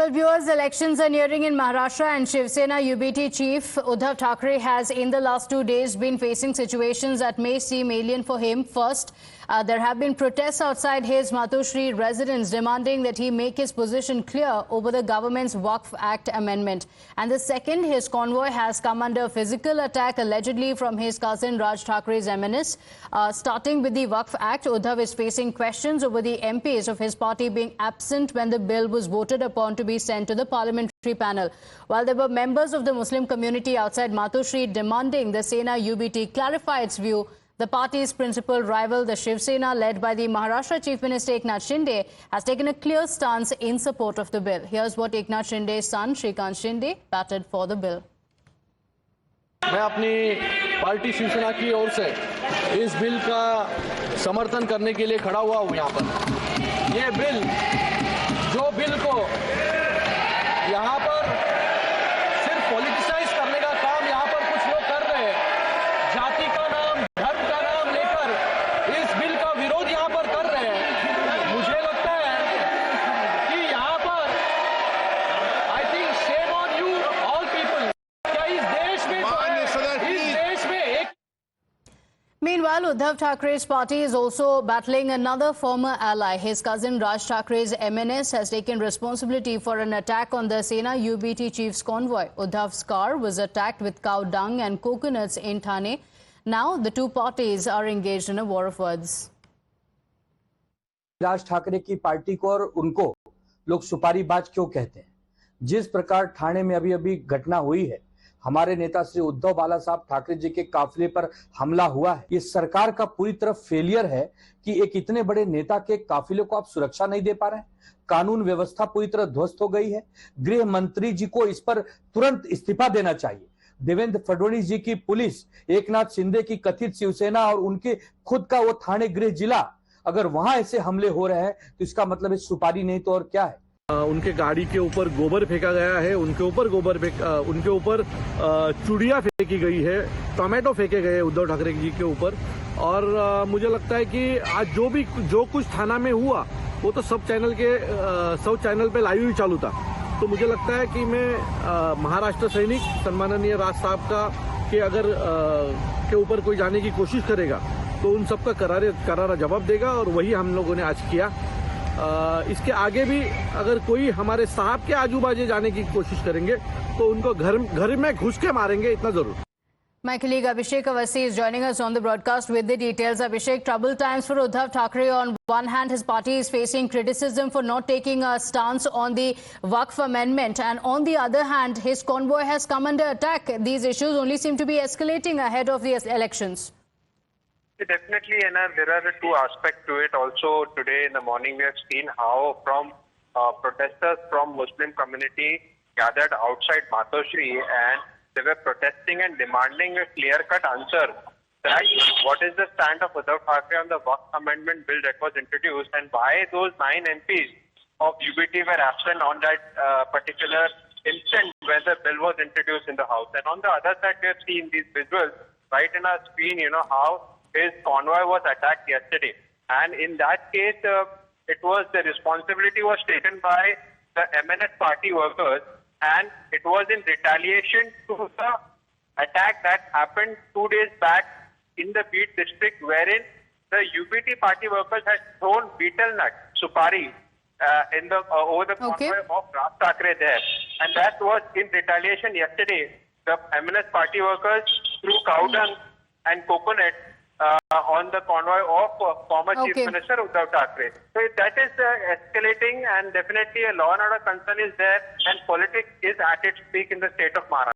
Well, viewers, elections are nearing in Maharashtra and Shiv Sena UBT chief Uddhav Thackeray has in the last 2 days been facing situations that may seem alien for him. First, there have been protests outside his Matoshri residence demanding that he make his position clear over the government's Waqf Act amendment. And the second, his convoy has come under physical attack allegedly from his cousin Raj Thakray's MNS. Starting with the Waqf Act, Uddhav is facing questions over the MPs of his party being absent when the bill was voted upon to be sent to the parliamentary panel. While there were members of the Muslim community outside Matoshri demanding the Sena UBT clarify its view, the party's principal rival, the Shiv Sena, led by the Maharashtra Chief Minister Eknath Shinde, has taken a clear stance in support of the bill. Here's what Eknath Shinde's son, Shrikant Shinde, batted for the bill. मैं अपनी party Shiv Sena की ओर से इस bill का समर्थन करने के लिए खड़ा हुआ हूँ यहाँ पर। ये बिल जो बिल को यहाँ पर सिर्फ पॉलिटिसाइज करने का काम यहाँ पर कुछ लोग कर रहे हैं, जाति का नाम, धर्म का नाम लेकर इस बिल का विरोध यहाँ पर कर रहे हैं। मुझे लगता है कि यहाँ पर I think shame on you all people. क्या इस देश में एक Meanwhile, Uddhav Thakray's party is also battling another former ally. His cousin Raj Thakray's MNS has taken responsibility for an attack on the Sena UBT chief's convoy. Uddhav's car was attacked with cow dung and coconuts in Thane. Now, the two parties are engaged in a war of words. Raj Thackeray की party को और उनको लोग सुपारीबाज क्यों कहते हैं? जिस प्रकार ठाणे में अभी घटना हुई है, हमारे नेता श्री उद्धव बाला साहब ठाकरे जी के काफिले पर हमला हुआ है, ये सरकार का पूरी तरह फेलियर है कि एक इतने बड़े नेता के काफिले को आप सुरक्षा नहीं दे पा रहे हैं। कानून व्यवस्था पूरी तरह ध्वस्त हो गई है। गृह मंत्री जी को इस पर तुरंत इस्तीफा देना चाहिए। देवेंद्र फडणवीस जी की पुलिस, एकनाथ शिंदे की कथित शिवसेना और उनके खुद का वो थाने गृह जिला, अगर वहां ऐसे हमले हो रहे हैं तो इसका मतलब है सुपारी नहीं तो और क्या है। उनके गाड़ी के ऊपर गोबर फेंका गया है, उनके ऊपर चूड़ियां फेंकी गई है, टोमेटो फेंके गए उद्धव ठाकरे जी के ऊपर। और मुझे लगता है कि आज जो कुछ थाना में हुआ वो तो सब चैनल पे लाइव ही चालू था। तो मुझे लगता है कि मैं महाराष्ट्र सैनिक सम्माननीय राज साहब के अगर के ऊपर कोई जाने की कोशिश करेगा तो उन सबका करारा जवाब देगा, और वही हम लोगों ने आज किया। इसके आगे भी अगर कोई हमारे साहब के आजू बाजू जाने की कोशिश करेंगे तो उनको घर में घुस के मारेंगे, इतना जरूर। My colleague Abhishek Awasthi is joining us on the broadcast with the details. Abhishek, troubled times for Uddhav Thackeray. On one hand, his party is facing criticism for not taking a stance on the Waqf amendment, and on the other hand, his convoy has come under attack. These issues only seem to be escalating ahead of the elections. Definitely, and there are two aspects to it. Also, today in the morning, we have seen how from protesters from Muslim community gathered outside Matoshri, and they were protesting and demanding a clear-cut answer that what is the stand of Uddhav Thackeray on the Waqf amendment bill that was introduced, and why those 9 MPs of UBT were absent on that particular instant when the bill was introduced in the House. And on the other side, we have seen these visuals right in our screen, how his convoy was attacked yesterday. And in that case, the responsibility was taken by the MNS party workers, and it was in retaliation to the attack that happened 2 days back in the Beed district, wherein the UBT party workers had thrown betel nut, supari, over the convoy of Raj Thackeray there. And that was in retaliation yesterday. The MNS party workers threw cow dung and coconut on the convoy of former Chief Minister Uddhav Thackeray. So that is escalating, and definitely a law and order concern is there, and politics is at its peak in the state of Maharashtra.